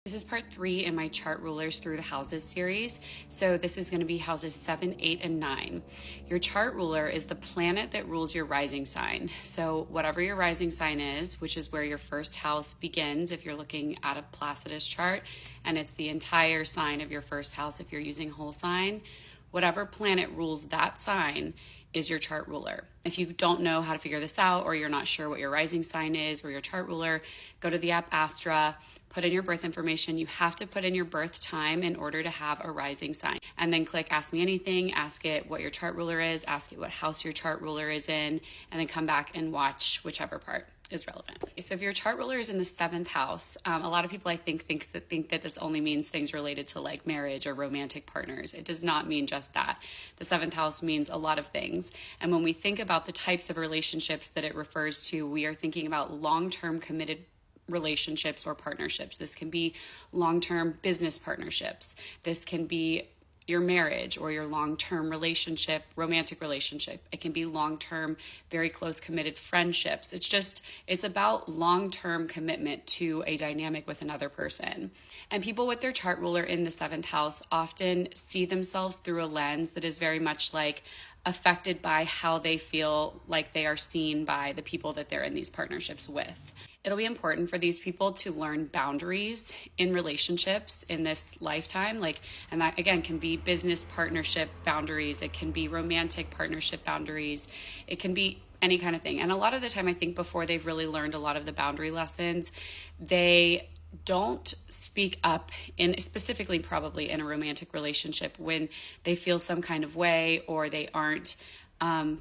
This is part 3 in my chart rulers through the houses series. So this is going to be houses 7, 8, and 9. Your chart ruler is the planet that rules your rising sign. So whatever your rising sign is, which is where your first house begins if you're looking at a Placidus chart, and it's the entire sign of your first house if you're using whole sign, whatever planet rules that sign is your chart ruler. If you don't know how to figure this out, or you're not sure what your rising sign is or your chart ruler, go to the app Astra, put in your birth information. You have to put in your birth time in order to have a rising sign. And then click Ask Me Anything, ask it what your chart ruler is, ask it what house your chart ruler is in, and then come back and watch whichever part is relevant. So if your chart ruler is in the 7th house, a lot of people I think that this only means things related to like marriage or romantic partners. It does not mean just that. The 7th house means a lot of things. And when we think about the types of relationships that it refers to, we are thinking about long-term committed relationships or partnerships. This can be long-term business partnerships. This can be your marriage or your long-term relationship, romantic relationship. It can be long-term, very close committed friendships. It's about long-term commitment to a dynamic with another person. And people with their chart ruler in the 7th house often see themselves through a lens that is very much like affected by how they feel like they are seen by the people that they're in these partnerships with. It'll be important for these people to learn boundaries in relationships in this lifetime. And that again can be business partnership boundaries. It can be romantic partnership boundaries. It can be any kind of thing. And a lot of the time, I think before they've really learned a lot of the boundary lessons, they don't speak up specifically probably in a romantic relationship when they feel some kind of way or they aren't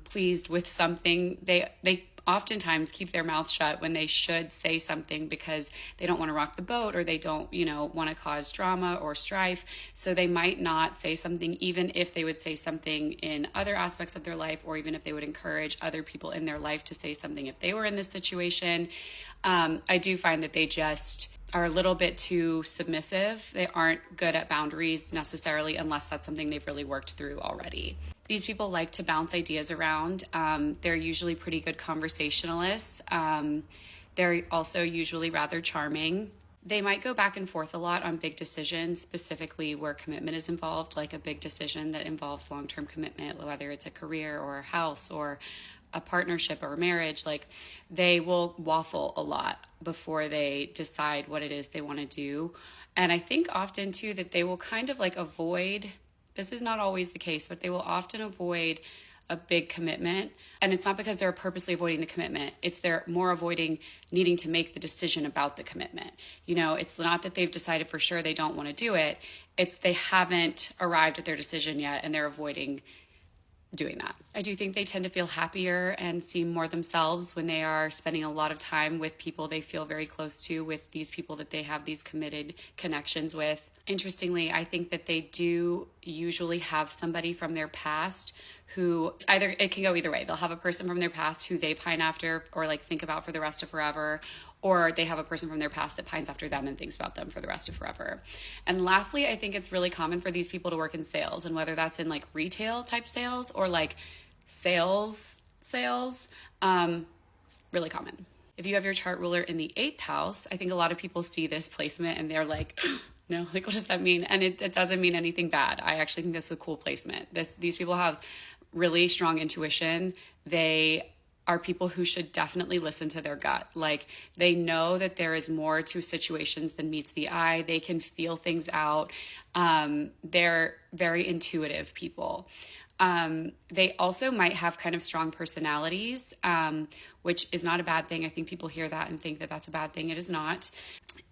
pleased with something. They oftentimes keep their mouth shut when they should say something because they don't want to rock the boat or they don't, want to cause drama or strife. So they might not say something even if they would say something in other aspects of their life, or even if they would encourage other people in their life to say something if they were in this situation. I do find that they just are a little bit too submissive. They aren't good at boundaries necessarily unless that's something they've really worked through already. These people like to bounce ideas around. They're usually pretty good conversationalists. They're also usually rather charming. They might go back and forth a lot on big decisions, specifically where commitment is involved, like a big decision that involves long-term commitment, whether it's a career or a house or a partnership or a marriage. Like, they will waffle a lot before they decide what it is they want to do. And I think often too that they will kind of like avoid, this is not always the case, but they will often avoid a big commitment. And it's not because they're purposely avoiding the commitment. It's they're more avoiding needing to make the decision about the commitment. It's not that they've decided for sure they don't want to do it. It's they haven't arrived at their decision yet and they're avoiding doing that. I do think they tend to feel happier and seem more themselves when they are spending a lot of time with people they feel very close to, with these people that they have these committed connections with. Interestingly, I think that they do usually have somebody from their past who it can go either way. They'll have a person from their past who they pine after or like think about for the rest of forever, or they have a person from their past that pines after them and thinks about them for the rest of forever. And lastly, I think it's really common for these people to work in sales, and whether that's in like retail type sales or like sales, really common. If you have your chart ruler in the 8th house, I think a lot of people see this placement and they're like, no, like, what does that mean? And it doesn't mean anything bad. I actually think this is a cool placement. These people have really strong intuition. They are people who should definitely listen to their gut. Like, they know that there is more to situations than meets the eye. They can feel things out. They're very intuitive people. They also might have kind of strong personalities, which is not a bad thing. I think people hear that and think that that's a bad thing. It is not.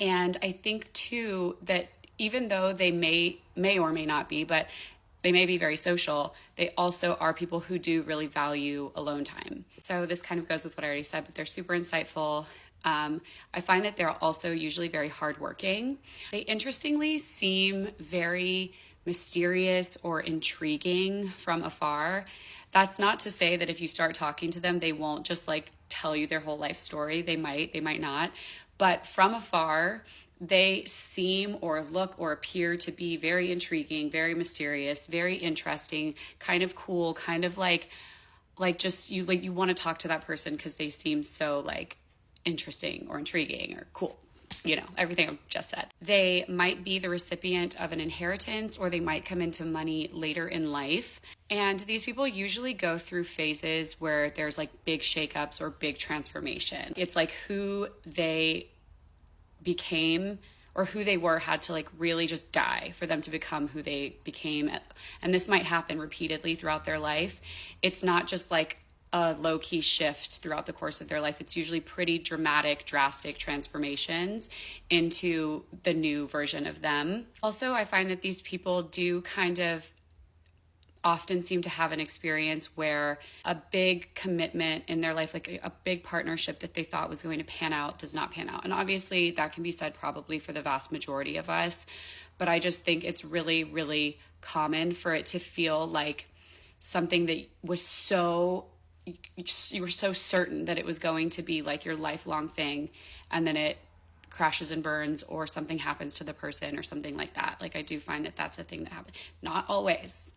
And I think too that even though they may or may not be, but they may be very social, they also are people who do really value alone time. So this kind of goes with what I already said, but they're super insightful. I find that they're also usually very hardworking. They interestingly seem very mysterious or intriguing from afar. That's not to say that if you start talking to them, they won't just like tell you their whole life story. They might not. But from afar, they seem or look or appear to be very intriguing, very mysterious, very interesting, kind of cool, kind of like just you want to talk to that person because they seem so like interesting or intriguing or cool. everything I've just said. They might be the recipient of an inheritance, or they might come into money later in life. And these people usually go through phases where there's like big shakeups or big transformation. It's like who they became or who they were had to like really just die for them to become who they became. And this might happen repeatedly throughout their life. It's not just like a low-key shift throughout the course of their life. It's usually pretty dramatic, drastic transformations into the new version of them. Also, I find that these people do kind of often seem to have an experience where a big commitment in their life, like a big partnership that they thought was going to pan out, does not pan out. And obviously that can be said probably for the vast majority of us, but I just think it's really, really common for it to feel like something that was you were so certain that it was going to be like your lifelong thing, and then it crashes and burns, or something happens to the person or something like that. Like I do find that that's a thing that happens. Not always.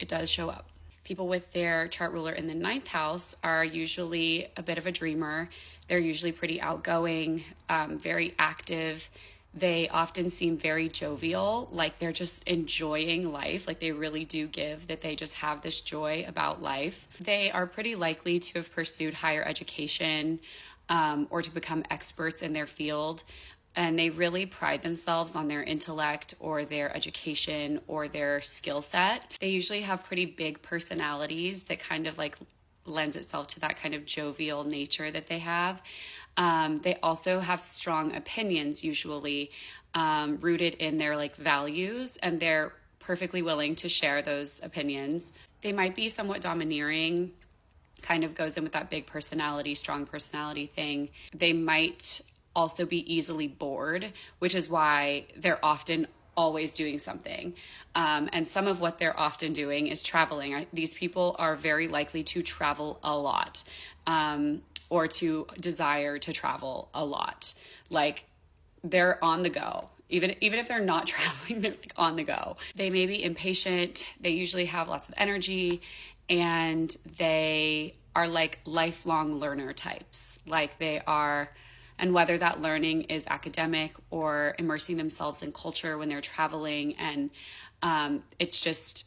It does show up. People with their chart ruler in the 9th house are usually a bit of a dreamer. They're usually pretty outgoing, very active. They often seem very jovial, like they're just enjoying life, like they really do give, that they just have this joy about life. They are pretty likely to have pursued higher education or to become experts in their field. And they really pride themselves on their intellect or their education or their skill set. They usually have pretty big personalities that kind of like lends itself to that kind of jovial nature that they have. They also have strong opinions, usually rooted in their like values, and they're perfectly willing to share those opinions. They might be somewhat domineering, kind of goes in with that big personality, strong personality thing. They might also be easily bored, which is why they're often always doing something. And some of what they're often doing is traveling. These people are very likely to travel a lot, or to desire to travel a lot. Like they're on the go. Even if they're not traveling, they're like on the go. They may be impatient. They usually have lots of energy, and they are like lifelong learner types. Like they are, and whether that learning is academic or immersing themselves in culture when they're traveling. And it's just,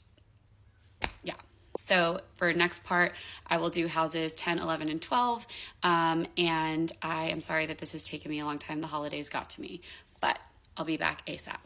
yeah. So for next part, I will do houses 10, 11, and 12. And I am sorry that this has taken me a long time. The holidays got to me, but I'll be back ASAP.